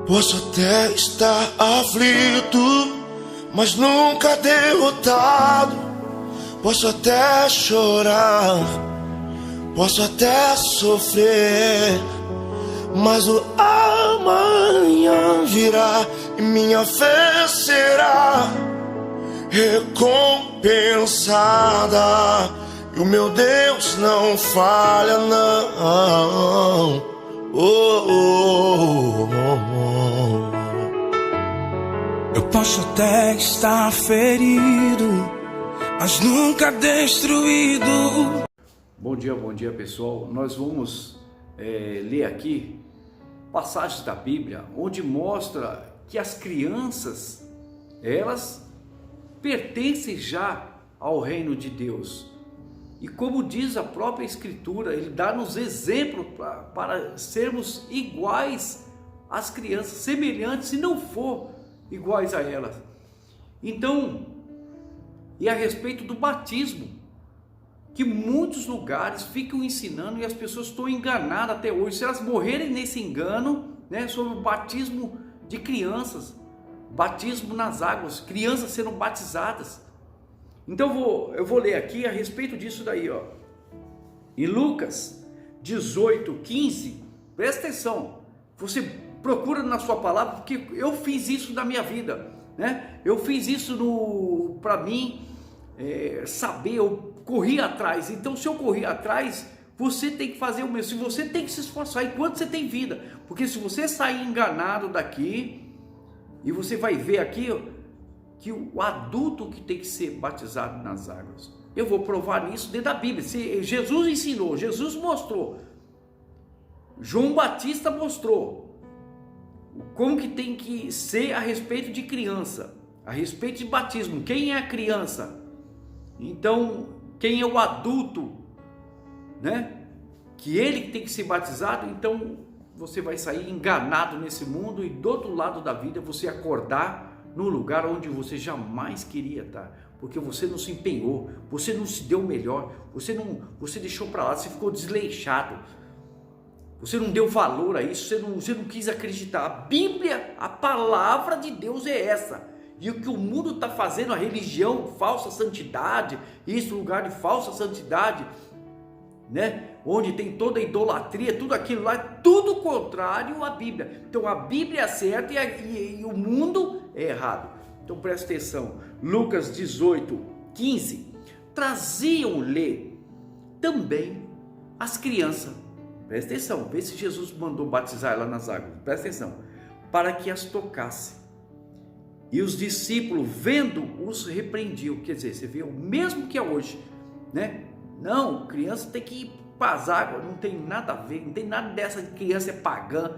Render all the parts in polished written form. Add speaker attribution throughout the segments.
Speaker 1: Posso até estar aflito, mas nunca derrotado. Posso até chorar, posso até sofrer, mas o amanhã virá e minha fé será recompensada. E o meu Deus não falha, não.
Speaker 2: Eu posso até estar ferido, mas nunca destruído.
Speaker 3: Bom dia pessoal. Nós vamos ler aqui passagens da Bíblia onde mostra que as crianças, elas pertencem já ao reino de Deus. E como diz a própria Escritura, Ele dá-nos exemplo para sermos iguais às crianças, semelhantes, se não for iguais a elas. Então, e a respeito do batismo, que muitos lugares ficam ensinando e as pessoas estão enganadas até hoje. Se elas morrerem nesse engano, sobre o batismo de crianças, batismo nas águas, crianças sendo batizadas. Então eu vou ler aqui a respeito disso daí, ó. Em Lucas 18:15, presta atenção, você procura na sua palavra, porque eu fiz isso na minha vida, Eu fiz isso para mim saber, eu corri atrás. Então, se eu corri atrás, você tem que fazer o mesmo. Se você tem que se esforçar enquanto você tem vida, porque se você sair enganado daqui, e você vai ver aqui, ó, que o adulto que tem que ser batizado nas águas. Eu vou provar isso dentro da Bíblia. Se Jesus ensinou, Jesus mostrou, João Batista mostrou como que tem que ser a respeito de criança, a respeito de batismo. Quem é a criança? Então, quem é o adulto, que ele tem que ser batizado. Então, você vai sair enganado nesse mundo e do outro lado da vida você acordar num lugar onde você jamais queria estar, porque você não se empenhou, você não se deu o melhor, você deixou para lá, você ficou desleixado, você não deu valor a isso, você não quis acreditar. A Bíblia, a palavra de Deus é essa, e o que o mundo está fazendo, a religião, falsa santidade, isso, lugar de falsa santidade, onde tem toda a idolatria, tudo aquilo lá, tudo contrário à Bíblia. Então a Bíblia é certa e o mundo é errado. Então presta atenção, Lucas 18:15, traziam-lhe também as crianças, presta atenção, vê se Jesus mandou batizar ela nas águas, presta atenção, para que as tocasse. E os discípulos, vendo-os, repreendiam. Quer dizer, você vê o mesmo que é hoje, Não, criança tem que ir para as águas, não tem nada a ver, não tem nada dessa, criança é pagã.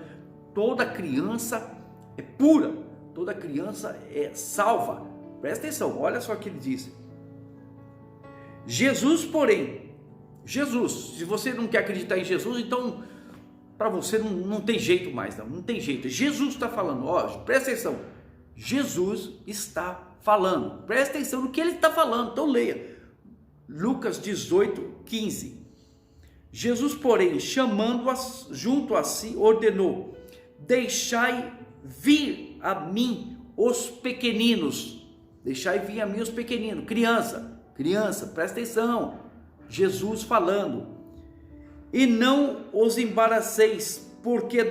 Speaker 3: Toda criança é pura, toda criança é salva. Presta atenção, olha só o que ele diz. Jesus, porém, se você não quer acreditar em Jesus, então para você não tem jeito mais, não tem jeito. Jesus está falando, presta atenção, Jesus está falando, presta atenção no que ele está falando, então leia. Lucas 18:15. Jesus, porém, chamando-as junto a si, ordenou: deixai vir a mim os pequeninos. Deixai vir a mim os pequeninos. Criança, presta atenção. Jesus falando. E não os embaraceis, porque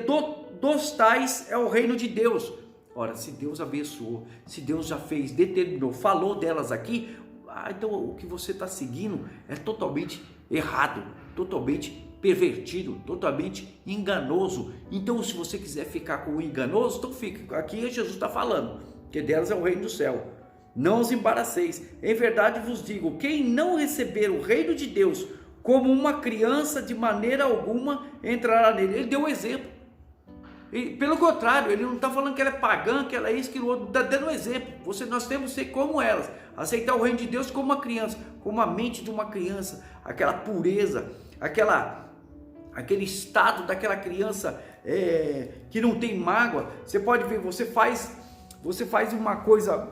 Speaker 3: dos tais é o reino de Deus. Ora, se Deus abençoou, se Deus já fez, determinou, falou delas aqui, então o que você está seguindo é totalmente errado, totalmente pervertido, totalmente enganoso. Então, se você quiser ficar com o enganoso, então fique. Aqui Jesus está falando que delas é o reino do céu. Não os embaraceis. Em verdade vos digo, quem não receber o reino de Deus como uma criança, de maneira alguma entrará nele. Ele deu um exemplo. E, pelo contrário, ele não está falando que ela é pagã, que ela é isso, que o outro, está dando um exemplo. Nós temos que ser como elas, aceitar o reino de Deus como uma criança, como a mente de uma criança, aquela pureza, aquele estado daquela criança que não tem mágoa. Você pode ver, você faz uma coisa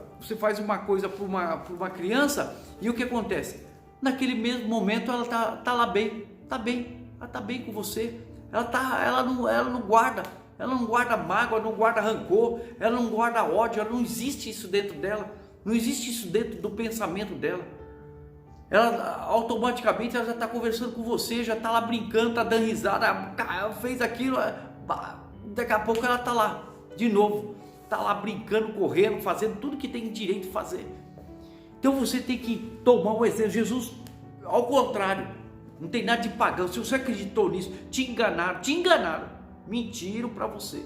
Speaker 3: para uma criança, e o que acontece? Naquele mesmo momento ela tá lá bem, ela tá bem com você, ela não guarda, ela não guarda mágoa, não guarda rancor, ela não guarda ódio, ela não existe isso dentro dela, não existe isso dentro do pensamento dela. Ela automaticamente ela já está conversando com você, já está lá brincando, está dando risada, fez aquilo, daqui a pouco ela está lá de novo, está lá brincando, correndo, fazendo tudo que tem direito de fazer. Então você tem que tomar um exemplo. Jesus, ao contrário, não tem nada de pagão. Se você acreditou nisso, te enganaram, mentiram para você,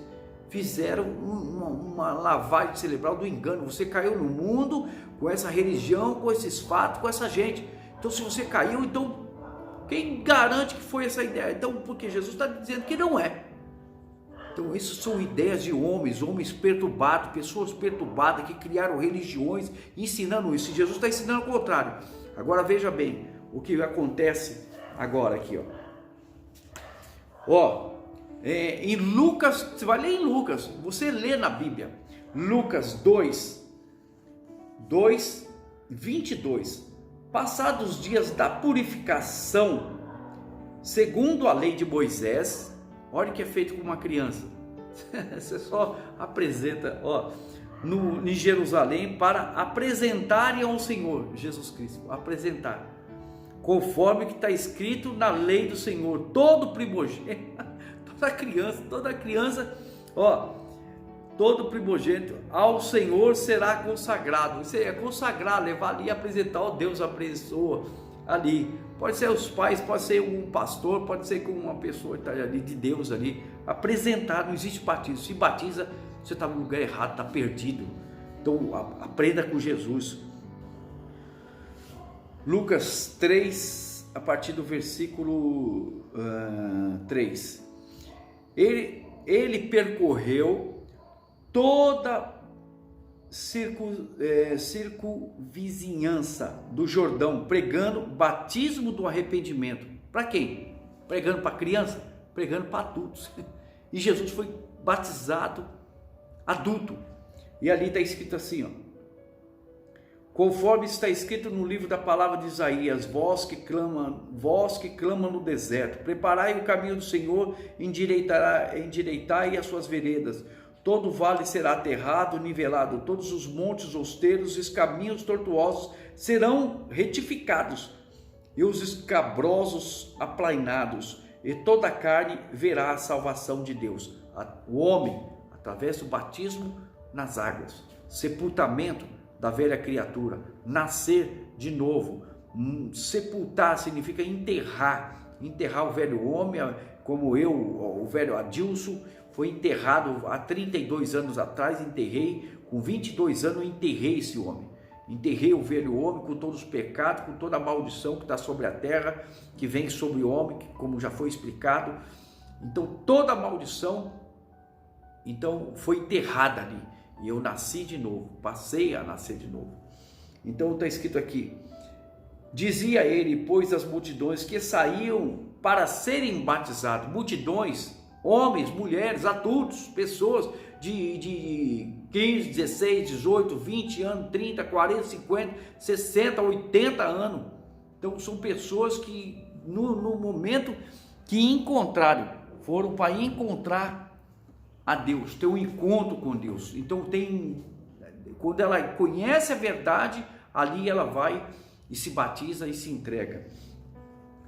Speaker 3: fizeram uma lavagem cerebral do engano. Você caiu no mundo com essa religião, com esses fatos, com essa gente. Então se você caiu, então quem garante que foi essa ideia? Então, porque Jesus está dizendo que não é. Então isso são ideias de homens perturbados, pessoas perturbadas que criaram religiões ensinando isso. E Jesus está ensinando o contrário. Agora veja bem o que acontece agora aqui, em Lucas, você vai ler em Lucas, você lê na Bíblia, Lucas 2:22. Passados os dias da purificação, segundo a lei de Moisés, olha o que é feito com uma criança. Você só apresenta, em Jerusalém, para apresentarem ao Senhor Jesus Cristo, apresentar, conforme que está escrito na lei do Senhor, todo primogênito, toda criança, todo primogênito ao Senhor será consagrado. Isso é consagrar, levar ali e apresentar ao Deus, a pessoa ali. Pode ser os pais, pode ser um pastor, pode ser com uma pessoa que está ali de Deus ali, apresentar. Não existe batismo. Se batiza, você está no lugar errado, está perdido. Então aprenda com Jesus. Lucas 3, a partir do versículo 3. Ele percorreu toda circunvizinhança do Jordão, pregando batismo do arrependimento. Para quem? Pregando para criança? Pregando para adultos. E Jesus foi batizado adulto. E ali está escrito assim, conforme está escrito no livro da palavra de Isaías, vós que clama no deserto, preparai o caminho do Senhor, endireitai as suas veredas. Todo vale será aterrado, nivelado, todos os montes austeiros e os caminhos tortuosos serão retificados, e os escabrosos aplainados, e toda a carne verá a salvação de Deus. O homem, através do batismo nas águas, sepultamento da velha criatura, nascer de novo. Sepultar significa enterrar o velho homem, como eu, o velho Adilson, foi enterrado há 32 anos atrás, com 22 anos, enterrei esse homem. Enterrei o velho homem com todos os pecados, com toda a maldição que está sobre a terra, que vem sobre o homem, como já foi explicado. Então toda a maldição, foi enterrada ali. E eu nasci de novo, passei a nascer de novo. Então está escrito aqui, dizia ele, pois as multidões que saíam para serem batizados, multidões, homens, mulheres, adultos, pessoas de 15, 16, 18, 20 anos, 30, 40, 50, 60, 80 anos. Então são pessoas que no momento que foram para encontrar a Deus, ter um encontro com Deus. Então quando ela conhece a verdade, ali ela vai e se batiza e se entrega.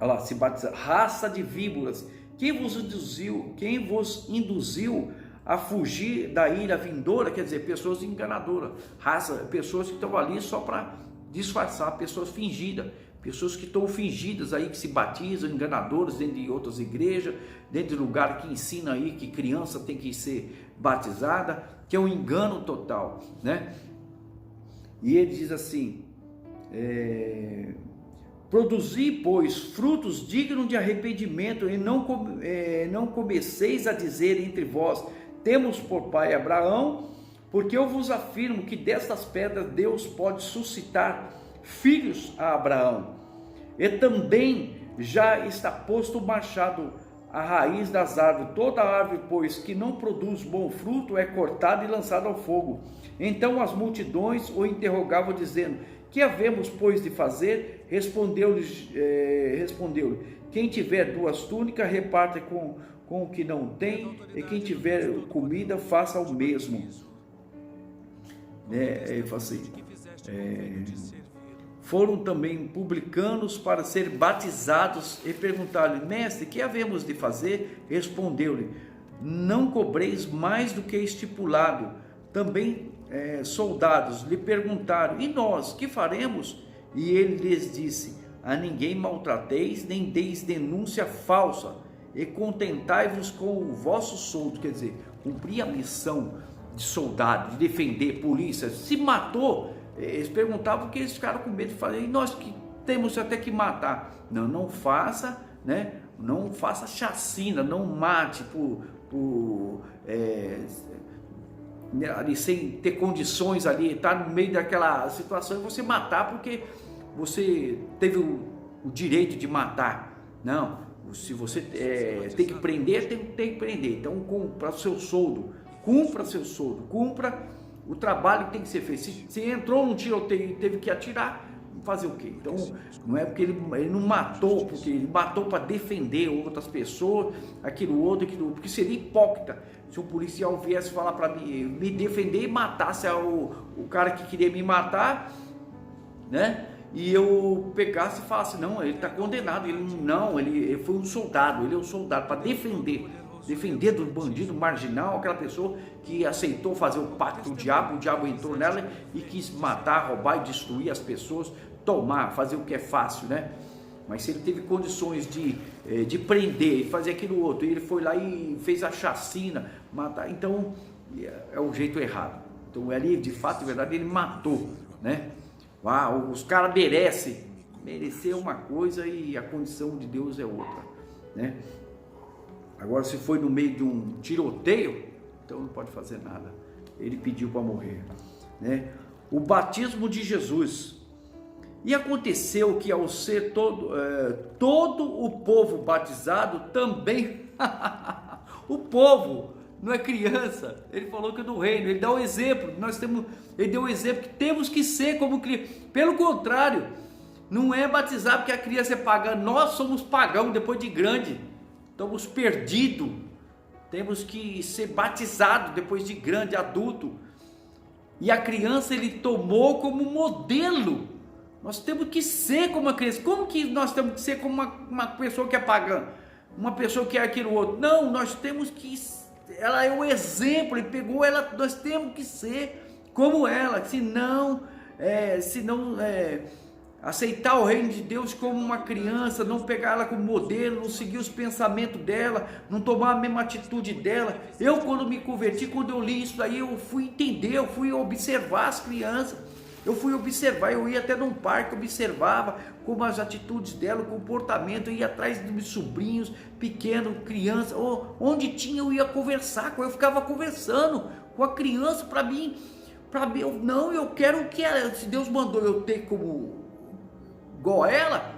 Speaker 3: Ela se batiza. Raça de víboras, quem vos induziu a fugir da ira vindoura? Quer dizer, pessoas enganadoras, pessoas que estão ali só para disfarçar, pessoas fingidas, pessoas que estão fingidas aí, que se batizam, enganadoras dentro de outras igrejas, dentro de lugar que ensina aí que criança tem que ser batizada, que é um engano total, né? E ele diz assim, produzi, pois, frutos dignos de arrependimento, e não comeceis a dizer entre vós, temos por pai Abraão, porque eu vos afirmo que destas pedras Deus pode suscitar filhos a Abraão. E também já está posto o machado à raiz das árvores. Toda árvore, pois, que não produz bom fruto é cortada e lançada ao fogo. Então as multidões o interrogavam, dizendo, que havemos, pois, de fazer? Respondeu-lhe, quem tiver 2 túnicas, reparta com com o que não tem, e quem tiver comida, faça o mesmo. Ele fala assim, foram também publicanos para ser batizados e perguntaram-lhe: mestre, que havemos de fazer? Respondeu-lhe: não cobreis mais do que estipulado. Também soldados lhe perguntaram: e nós, que faremos? E ele lhes disse: a ninguém maltrateis, nem deis denúncia falsa, e contentai-vos com o vosso soldo. Quer dizer, cumprir a missão de soldado, de defender, polícia. Se matou, eles perguntavam porque eles ficaram com medo de fazer, e nós que temos até que matar. Não faça, né? Não faça chacina, não mate ali sem ter condições ali, estar no meio daquela situação e você matar porque você teve o direito de matar. Não, se você tem que prender, tem que prender. Então, cumpra o seu soldo, cumpra o trabalho que tem que ser feito. Se entrou num tiroteio e teve que atirar, fazer o quê? Então, não é porque ele não matou, porque ele matou para defender outras pessoas, aquilo outro, porque seria hipócrita se um policial viesse falar para mim, me defender e matasse o cara que queria me matar, né? E eu pegasse e falasse: não, ele está condenado. Ele foi um soldado, ele é um soldado para defender do bandido marginal, aquela pessoa que aceitou fazer o pacto do diabo, o diabo entrou nela e quis matar, roubar e destruir as pessoas, fazer o que é fácil, né? Mas se ele teve condições de prender e fazer aquilo outro, e ele foi lá e fez a chacina, matar, então é o jeito errado. Então ali, de fato, de verdade, ele matou, né? Os caras merecer uma coisa e a condição de Deus é outra, né? Agora, se foi no meio de um tiroteio, então não pode fazer nada. Ele pediu para morrer, né? O batismo de Jesus. E aconteceu que, ao ser todo o povo batizado, também o povo, não é criança, ele falou que é do reino, ele dá o exemplo, ele deu o exemplo que temos que ser como criança. Pelo contrário, não é batizar porque a criança é pagã, nós somos pagãos depois de grande, estamos perdidos, temos que ser batizados depois de grande, adulto. E a criança ele tomou como modelo. Nós temos que ser como uma criança. Como que nós temos que ser como uma pessoa que é pagã? Uma pessoa que é aquilo outro? Não, nós temos que... Ela é o exemplo, ele pegou ela, nós temos que ser como ela. Senão aceitar o reino de Deus como uma criança, não pegar ela como modelo, não seguir os pensamentos dela, não tomar a mesma atitude dela. Eu, quando me converti, quando eu li isso daí, eu fui entender, eu fui observar as crianças. Eu ia até num parque, observava como as atitudes dela, o comportamento, eu ia atrás dos meus sobrinhos, pequenos, crianças, onde tinha eu ia conversar, eu ficava conversando com a criança para mim, eu quero que ela, se Deus mandou eu ter como igual ela,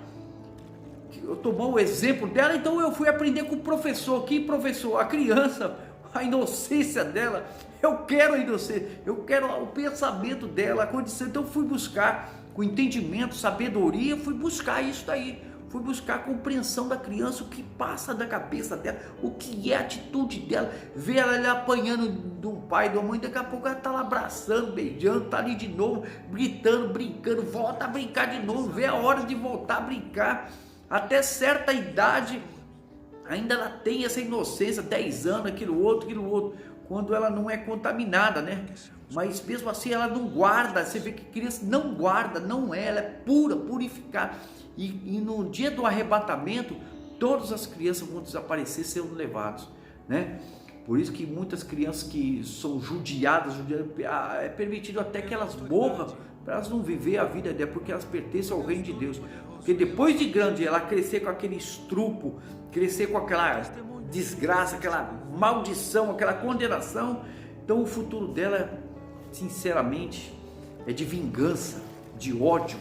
Speaker 3: eu tomar o exemplo dela, então eu fui aprender com o professor, a criança, a inocência dela. Eu quero a inocência, eu quero o pensamento dela, a condição. Então eu fui buscar com entendimento, sabedoria, fui buscar isso daí. Fui buscar a compreensão da criança, o que passa da cabeça dela, o que é a atitude dela. Ver ela ali apanhando de um pai, de uma mãe, daqui a pouco ela está lá abraçando, beijando, está ali de novo, gritando, brincando, volta a brincar de novo, vê a hora de voltar a brincar. Até certa idade, ainda ela tem essa inocência, 10 anos, aquilo outro, quando ela não é contaminada, né? Mas mesmo assim ela não guarda, você vê que criança não guarda, ela é pura, purificada. E no dia do arrebatamento, todas as crianças vão desaparecer, sendo levados, né? Por isso que muitas crianças que são judiadas, é permitido até que elas morram, para elas não viver a vida dela, porque elas pertencem ao reino de Deus. Porque depois de grande, ela crescer com aquele estrupo, crescer com aquela desgraça, aquela maldição, aquela condenação, então o futuro dela, sinceramente, é de vingança, de ódio,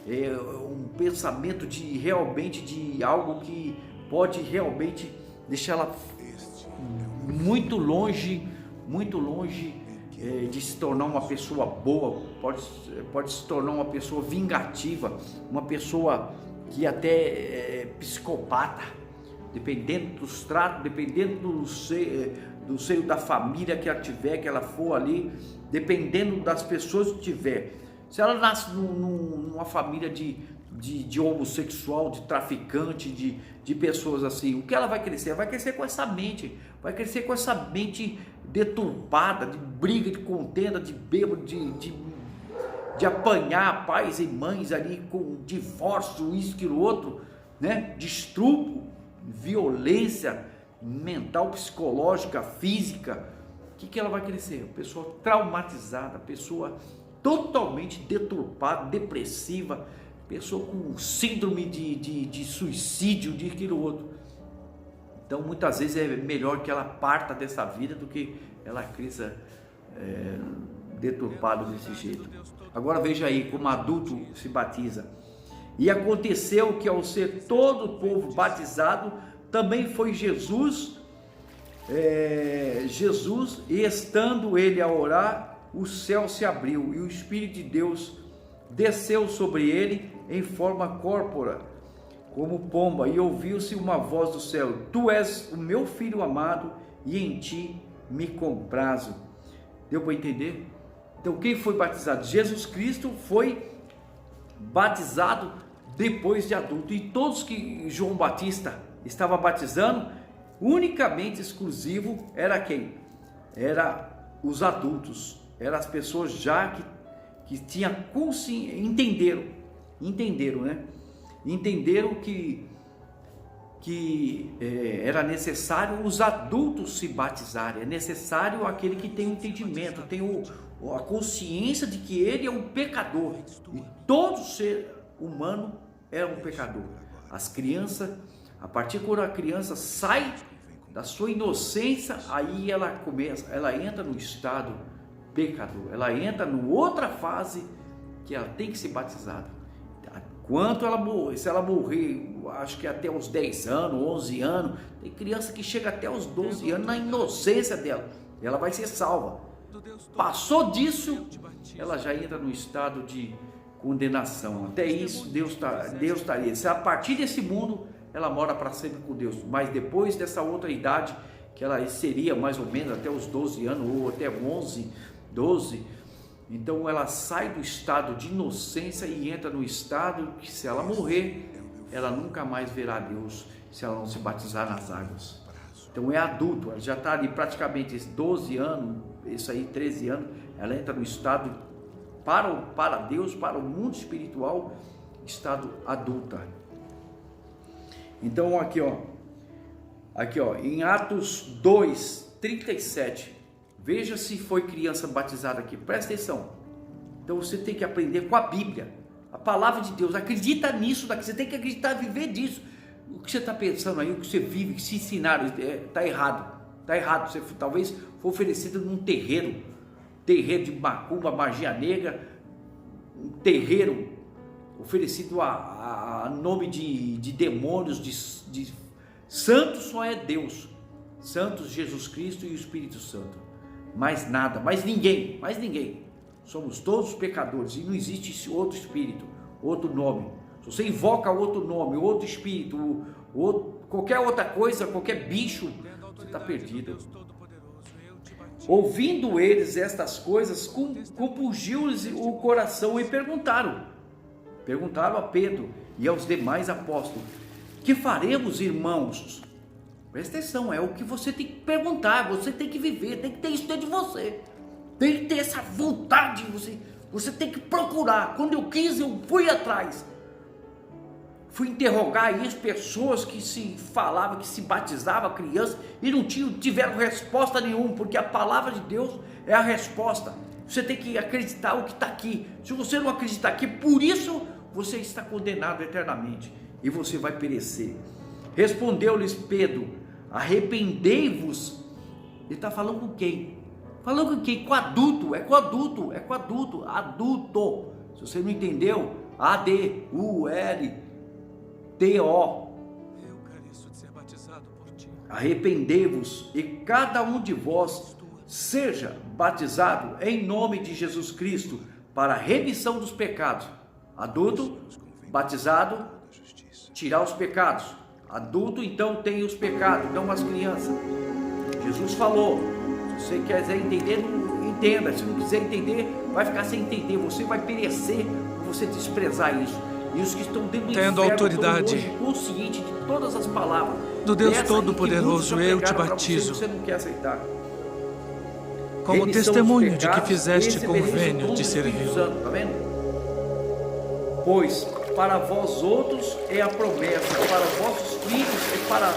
Speaker 3: é um pensamento de algo que pode realmente deixar ela muito longe de se tornar uma pessoa boa, pode se tornar uma pessoa vingativa, uma pessoa que até é psicopata, dependendo dos tratos, dependendo do seio da família que ela tiver, que ela for ali, dependendo das pessoas que tiver. Se ela nasce numa família de homossexual, de traficante, de pessoas assim, o que ela vai crescer? Ela vai crescer com essa mente, vai crescer com essa mente deturpada, de briga, de contenda, de bêbado, de apanhar pais e mães ali com divórcio, isso que o outro, né? De estupro, violência mental, psicológica, física. O que ela vai crescer? Pessoa traumatizada, pessoa totalmente deturpada, depressiva, pessoa com síndrome de suicídio, de aquilo outro. Então muitas vezes é melhor que ela parta dessa vida do que ela cresça deturpada desse jeito. Agora veja aí como adulto se batiza. E aconteceu que ao ser todo o povo batizado, também foi Jesus, e estando ele a orar, o céu se abriu e o Espírito de Deus desceu sobre ele em forma corpórea, como pomba, e ouviu-se uma voz do céu: Tu és o meu filho amado, e em ti me comprazo. Deu para entender? Então quem foi batizado? Jesus Cristo foi batizado depois de adulto, e todos que João Batista estava batizando, unicamente exclusivo era quem? Era os adultos, eram as pessoas já que tinham consciência, entenderam, né? Entenderam que era necessário os adultos se batizarem, é necessário aquele que tem o entendimento, tem a consciência de que ele é um pecador, e todo ser humano é um pecador. As crianças, a partir quando a criança sai da sua inocência, aí ela entra no estado pecador, ela entra numa outra fase que ela tem que ser batizada. Quanto ela morrer, se ela morrer, acho que até os 10 anos, 11 anos, tem criança que chega até os 12 anos na inocência dela, e ela vai ser salva. Passou disso, ela já entra no estado de condenação. Até isso, Deus estaria. Se a partir desse mundo, ela mora para sempre com Deus, mas depois dessa outra idade, que ela seria mais ou menos até os 12 anos, ou até 11, 12, então ela sai do estado de inocência e entra no estado que, se ela morrer, ela nunca mais verá Deus, se ela não se batizar nas águas. Então é adulto, ela já está ali praticamente 12 anos, isso aí 13 anos, ela entra no estado para Deus, para o mundo espiritual, estado adulta. Então aqui ó, em Atos 2:37, veja se foi criança batizada aqui, presta atenção. Então você tem que aprender com a Bíblia, a palavra de Deus, acredita nisso daqui, você tem que acreditar, viver disso. O que você está pensando aí, o que você vive, que se ensinaram, está errado, você talvez foi oferecido num terreiro de macumba, magia negra, um terreiro oferecido a nome de demônios, de santo só é Deus, santos Jesus Cristo e o Espírito Santo, mais nada, mais ninguém, somos todos pecadores, e não existe esse outro espírito, outro nome. Se você invoca outro nome, outro espírito, qualquer outra coisa, qualquer bicho, você está perdido. Ouvindo eles estas coisas, compungiu-lhes o coração e perguntaram a Pedro e aos demais apóstolos: que faremos, irmãos? Presta atenção, é o que você tem que perguntar, você tem que viver, tem que ter isso dentro de você, tem que ter essa vontade, você tem que procurar. Quando eu quis, eu fui atrás, fui interrogar aí as pessoas que se falavam, que se batizavam criança e não tiveram resposta nenhuma, porque a palavra de Deus é a resposta. Você tem que acreditar o que está aqui. Se você não acreditar aqui, por isso você está condenado eternamente e você vai perecer. Respondeu-lhes Pedro: arrependei-vos. Ele está falando com quem? Falando com quem? Com adulto, é com adulto. Se você não entendeu, ADULTO. Arrependei-vos e cada um de vós seja batizado em nome de Jesus Cristo para a remissão dos pecados. Adulto, batizado, tirar os pecados. Adulto, então, tem os pecados, não as crianças. Jesus falou, se você quiser entender, entenda. Se não quiser entender, vai ficar sem entender. Você vai perecer por você desprezar isso. E os que estão dentro do
Speaker 2: tendo
Speaker 3: inferno
Speaker 2: autoridade
Speaker 3: estão hoje conscientes de todas as palavras
Speaker 2: do Deus Todo-Poderoso, eu te batizo
Speaker 3: você não quer aceitar.
Speaker 2: como
Speaker 3: Remissão
Speaker 2: testemunho
Speaker 3: dos
Speaker 2: de que
Speaker 3: pecados,
Speaker 2: fizeste
Speaker 3: recebereis o
Speaker 2: convênio
Speaker 3: dom
Speaker 2: de
Speaker 3: do Espírito
Speaker 2: servir.
Speaker 3: Santo, tá vendo? Pois para vós outros é a promessa, para vossos filhos e para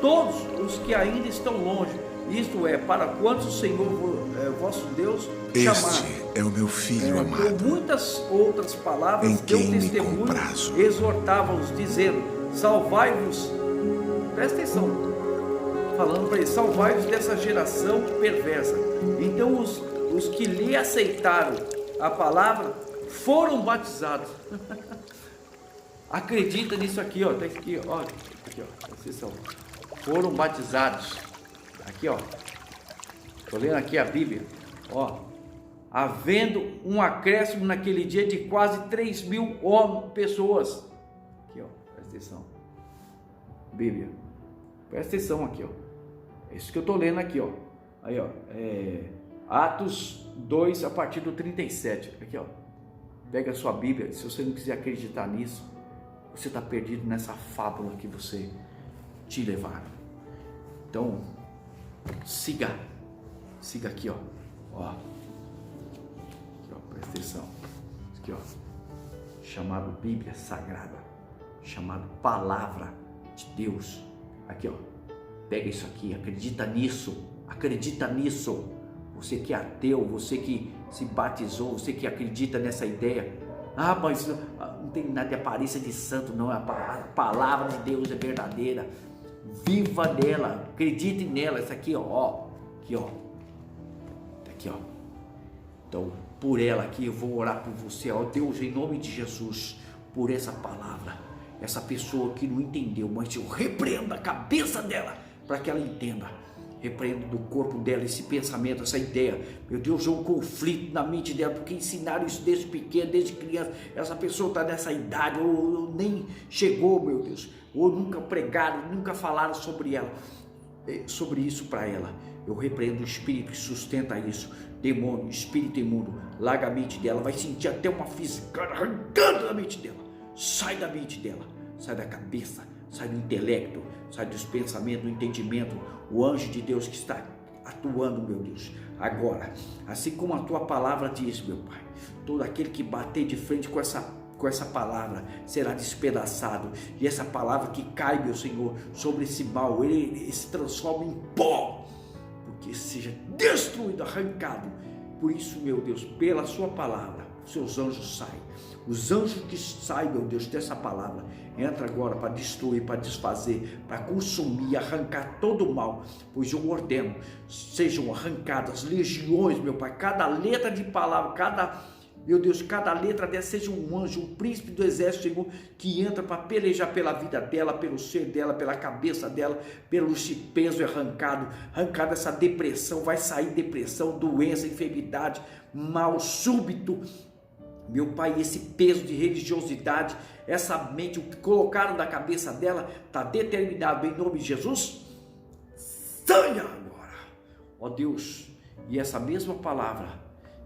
Speaker 3: todos os que ainda estão longe, isto é, para quantos o Senhor vosso Deus chamar.
Speaker 1: Este é o meu filho
Speaker 3: Com
Speaker 1: amado,
Speaker 3: muitas outras palavras
Speaker 1: em
Speaker 3: deu
Speaker 1: quem me
Speaker 3: testemunho,
Speaker 1: comprazo.
Speaker 3: exortava-os, dizendo: salvai-vos, presta atenção, falando para eles, salvai-vos dessa geração perversa. Então os que lhe aceitaram a palavra foram batizados. Acredita nisso aqui, ó, tá aqui, ó, aqui, ó, presta atenção. Foram batizados. Aqui, ó, tô lendo aqui a Bíblia, ó, havendo um acréscimo naquele dia de quase 3.000 pessoas. Aqui, ó, presta atenção. Bíblia, presta atenção aqui, ó. É isso que eu tô lendo aqui, ó. Aí, ó, Atos 2, a partir do 37. Aqui, ó. Pega a sua Bíblia. Se você não quiser acreditar nisso, você está perdido nessa fábula que você te levaram. Então, siga aqui, ó. Ó. Aqui, ó, presta atenção. Aqui, ó. Chamado Bíblia Sagrada. Chamado Palavra de Deus. Aqui, ó. Pega isso aqui, acredita nisso. Acredita nisso. Você que é ateu, você que se batizou, você que acredita nessa ideia. Ah, mas não tem nada de aparência de santo, não. A palavra de Deus é verdadeira. Viva nela, acredite nela. Essa aqui, ó. Aqui, ó. Aqui, ó. Então, por ela aqui, eu vou orar por você, ó Deus, em nome de Jesus, por essa palavra. Essa pessoa que não entendeu, mas eu repreendo a cabeça dela para que ela entenda. Repreendo do corpo dela esse pensamento, essa ideia. Meu Deus, é um conflito na mente dela, porque ensinaram isso desde pequeno, desde criança. Essa pessoa está nessa idade, ou nem chegou, meu Deus, ou nunca pregaram, nunca falaram sobre ela, sobre isso para ela. Eu repreendo o espírito que sustenta isso. Demônio, espírito imundo, larga a mente dela, vai sentir até uma fisicada arrancando da mente dela. Sai da mente dela, sai da cabeça, sai do intelecto, sai dos pensamentos, do entendimento. O anjo de Deus que está atuando, meu Deus, agora, assim como a tua palavra diz, meu Pai, todo aquele que bater de frente com essa palavra será despedaçado, e essa palavra que cai, meu Senhor, sobre esse mal, ele se transforma em pó, porque seja destruído, arrancado. Por isso, meu Deus, pela sua palavra, os seus anjos saem. Os anjos que saem, meu Deus, dessa palavra, entra agora para destruir, para desfazer, para consumir, arrancar todo o mal, pois eu ordeno, sejam arrancadas legiões, meu Pai, cada letra de palavra, meu Deus, cada letra dessa seja um anjo, um príncipe do exército, Senhor, que entra para pelejar pela vida dela, pelo ser dela, pela cabeça dela, pelo esse peso arrancado essa depressão, vai sair depressão, doença, enfermidade, mal súbito, meu Pai, esse peso de religiosidade, essa mente, o que colocaram na cabeça dela, está determinado em nome de Jesus, saia agora, ó Deus. E essa mesma palavra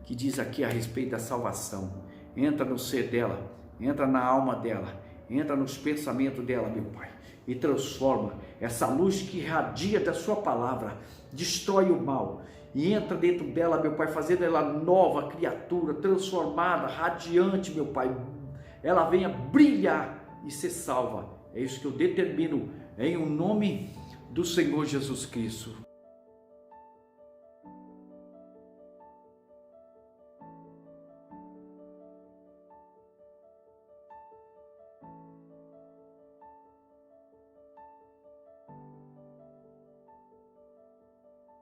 Speaker 3: que diz aqui a respeito da salvação, entra no ser dela, entra na alma dela, entra nos pensamentos dela, meu Pai, e transforma essa luz que irradia da sua palavra, destrói o mal, e entra dentro dela, meu Pai, fazendo ela nova criatura, transformada, radiante, meu Pai, ela venha brilhar e ser salva. É isso que eu determino em o nome do Senhor Jesus Cristo.